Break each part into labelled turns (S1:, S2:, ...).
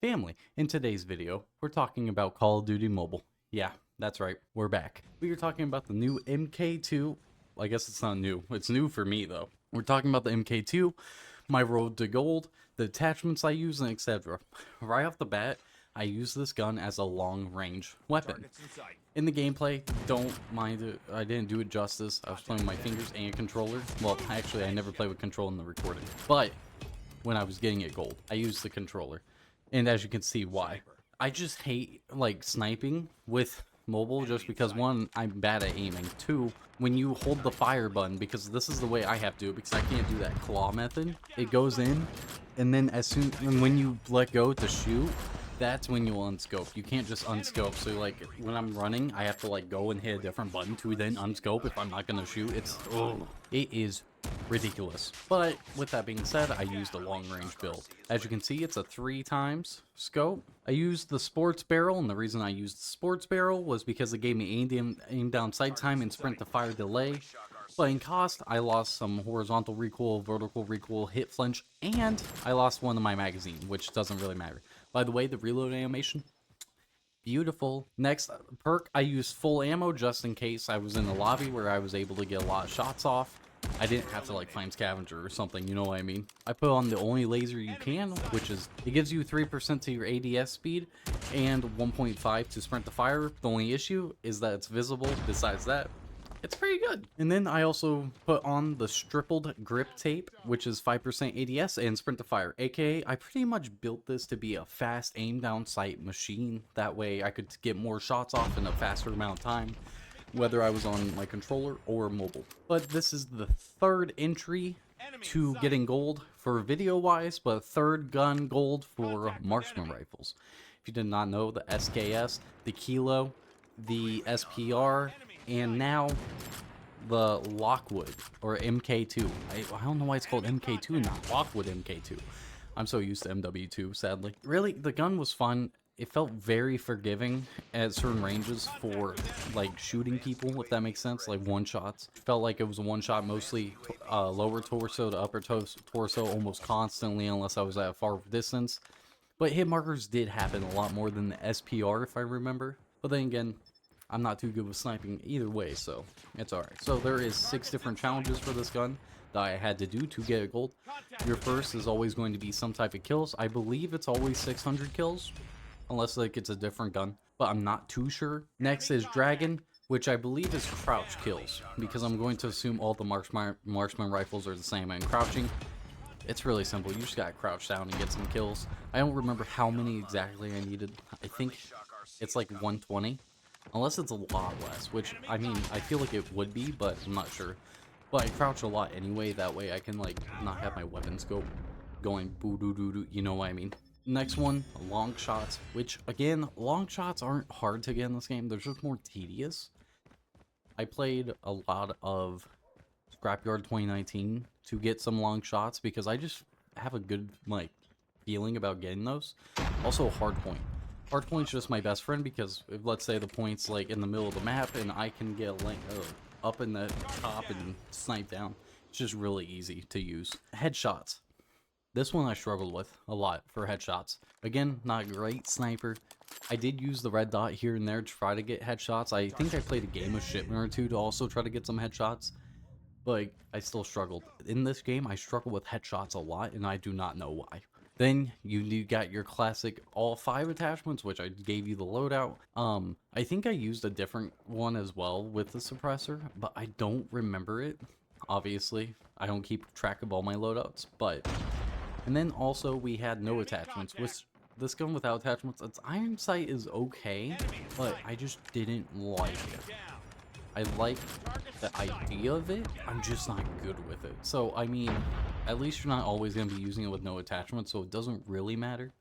S1: Family. In today's video, we're talking about Call of Duty Mobile. Yeah, that's right, we're back. We are talking about the new MK2. I guess it's not new. It's new for me, though. We're talking about the MK2, my road to gold, the attachments I use, and etc. Right off the bat, I use this gun as a long-range weapon. In the gameplay, don't mind it. I didn't do it justice. I was playing with my fingers and controller. Well, actually, I never played with control in the recording. But when I was getting it gold, I used the controller. And as you can see why. I just hate like sniping with mobile just because one, I'm bad at aiming. Two, when you hold the fire button, because this is the way I have to do it because I can't do that claw method. It goes in and then when you let go to shoot, that's when you'll unscope. You can't just unscope. So like when I'm running, I have to like go and hit a different button to then unscope if I'm not gonna shoot. It is ridiculous. But with that being said, I used a long range build. As you can see, it's a 3x scope. I used the sports barrel, and the reason I used the sports barrel was because it gave me aim down sight time and sprint to fire delay. But in cost, I lost some horizontal recoil, vertical recoil, hit flinch, and I lost one of my magazine, which doesn't really matter. By the way, the reload animation, beautiful. Next perk, I used full ammo just in case I was in the lobby where I was able to get a lot of shots off. I didn't have to like find scavenger or something, you know what I mean? I put on the only laser you can, which is, it gives you 3% to your ADS speed and 1.5 to sprint to fire. The only issue is that it's visible. Besides that, it's pretty good. And then I also put on the stippled grip tape, which is 5% ADS and sprint to fire. AKA, I pretty much built this to be a fast aim down sight machine. That way I could get more shots off in a faster amount of time, whether I was on my controller or mobile. But this is the third entry to getting gold for video wise, but third gun gold for marksman rifles. If you did not know, the SKS, the Kilo, the SPR, and now the Lockwood or MK2. I don't know why it's called MK2 and not Lockwood MK2. I'm so used to MW2, sadly. Really, the gun was fun. It felt very forgiving at certain ranges for like shooting people, if that makes sense, like one shots. Felt like it was a one shot, mostly lower torso to upper torso almost constantly unless I was at a far distance. But hit markers did happen a lot more than the SPR if I remember. But then again, I'm not too good with sniping either way, so it's alright. So there is 6 different challenges for this gun that I had to do to get a gold. Your first is always going to be some type of kills. I believe it's always 600 kills. Unless like it's a different gun, but I'm not too sure. Next is Dragon, which I believe is crouch kills, because I'm going to assume all the marksman rifles are the same. And crouching, it's really simple. You just gotta crouch down and get some kills. I don't remember how many exactly I needed. I think it's like 120, unless it's a lot less, which I mean, I feel like it would be, but I'm not sure. But I crouch a lot anyway, that way I can like not have my weapon scope going boo doo doo doo, you know what I mean. Next one, long shots, which again, long shots aren't hard to get in this game. They're just more tedious. I played a lot of Scrapyard 2019 to get some long shots because I just have a good like feeling about getting those. Also, hardpoint. Hardpoint's just my best friend because if, let's say the point's like in the middle of the map and I can get up in the top and snipe down. It's just really easy to use. Headshots. This one I struggled with a lot for headshots. Again, not a great sniper. I did use the red dot here and there to try to get headshots. I think I played a game of Shipment or two to also try to get some headshots. But I still struggled. In this game, I struggle with headshots a lot, and I do not know why. Then you got your classic all 5 attachments, which I gave you the loadout. I think I used a different one as well with the suppressor, but I don't remember it. Obviously, I don't keep track of all my loadouts, but... And then also we had no attachments, which this gun without attachments, its iron sight is okay, but I just didn't like it. I like the idea of it, I'm just not good with it. So, I mean, at least you're not always going to be using it with no attachments, so it doesn't really matter.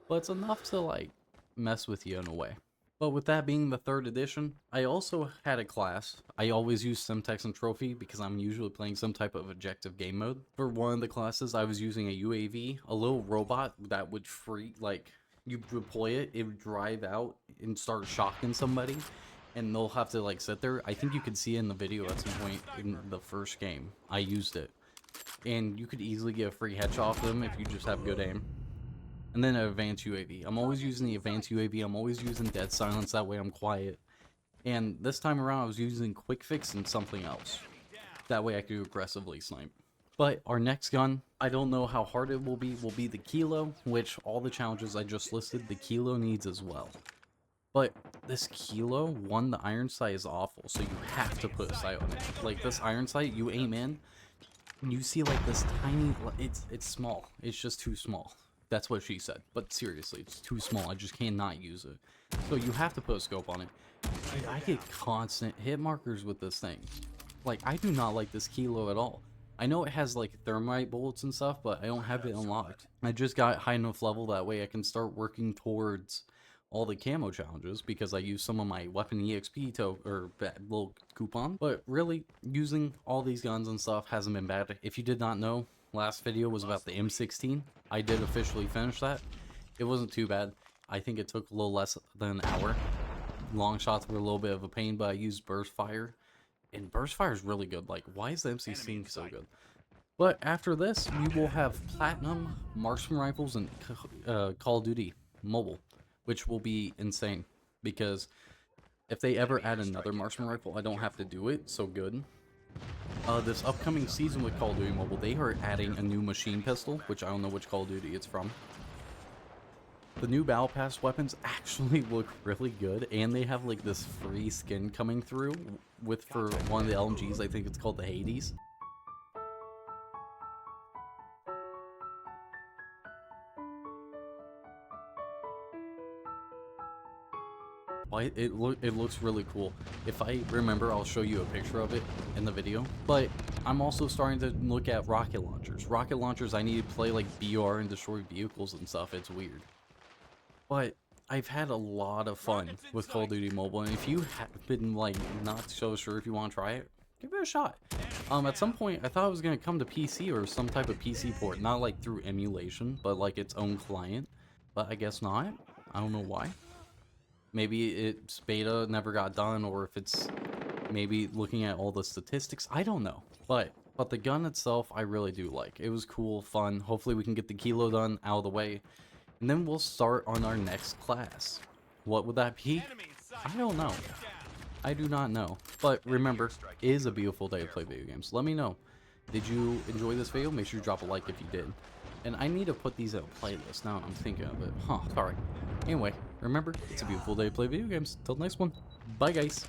S1: But it's enough to, like, mess with you in a way. But with that being the 3rd edition, I also had a class. I always use Semtex and Trophy because I'm usually playing some type of objective game mode. For one of the classes, I was using a UAV, a little robot that would you deploy it, it would drive out and start shocking somebody, and they'll have to like sit there. I think you could see in the video at some point in the first game, I used it. And you could easily get a free headshot off them if you just have good aim. and then an advanced UAV. I'm always using the advanced UAV. I'm always using dead silence. That way I'm quiet. And this time around, I was using quick fix and something else. That way I could aggressively snipe. But our next gun, I don't know how hard it will be the Kilo, which all the challenges I just listed, the Kilo needs as well. But this Kilo, one, the iron sight is awful, so you have to put a sight on it. Like this iron sight, you aim in, and you see like this tiny, it's small. It's just too small. That's what she said. But seriously, it's too small. I just cannot use it. So you have to put a scope on it. I get constant hit markers with this thing. Like, I do not like this Kilo at all. I know it has like thermite bullets and stuff, but I don't have it unlocked. I just got high enough level that way I can start working towards all the camo challenges because I use some of my weapon EXP or little coupon. But really, using all these guns and stuff hasn't been bad. If you did not know, last video was about the M16. I did officially finish that. It wasn't too bad. I think it took a little less than an hour. Long shots were a little bit of a pain, but I used burst fire. And burst fire is really good. Like, why is the M16 so good? But after this, we will have platinum marksman rifles and Call of Duty Mobile, which will be insane. Because if they ever add another marksman rifle, I don't have to do it. So good. This upcoming season with Call of Duty Mobile, they are adding a new machine pistol, which I don't know which Call of Duty it's from. The new Battle Pass weapons actually look really good, and they have like this free skin coming through for one of the LMGs. I think it's called the Hades. It looks really cool. If I remember, I'll show you a picture of it in the video. But I'm also starting to look at rocket launchers. Rocket launchers, I need to play like BR and destroy vehicles and stuff. It's weird. But I've had a lot of fun with Call of Duty Mobile, and if you have been like not so sure if you want to try it, give it a shot. At some point I thought it was going to come to PC or some type of PC port, not like through emulation, but like its own client, but I guess not. I don't know why. Maybe its beta never got done, or if it's maybe looking at all the statistics, I don't know. But the gun itself I really do like. It was cool, fun. Hopefully we can get the Kilo done out of the way. And then we'll start on our next class. What would that be? I don't know. I do not know. But remember, it is a beautiful day to play video games. Let me know. Did you enjoy this video? Make sure you drop a like if you did. And I need to put these in a playlist now I'm thinking of it. Sorry. Anyway, remember, it's a beautiful day to play video games. Till the next one. Bye, guys.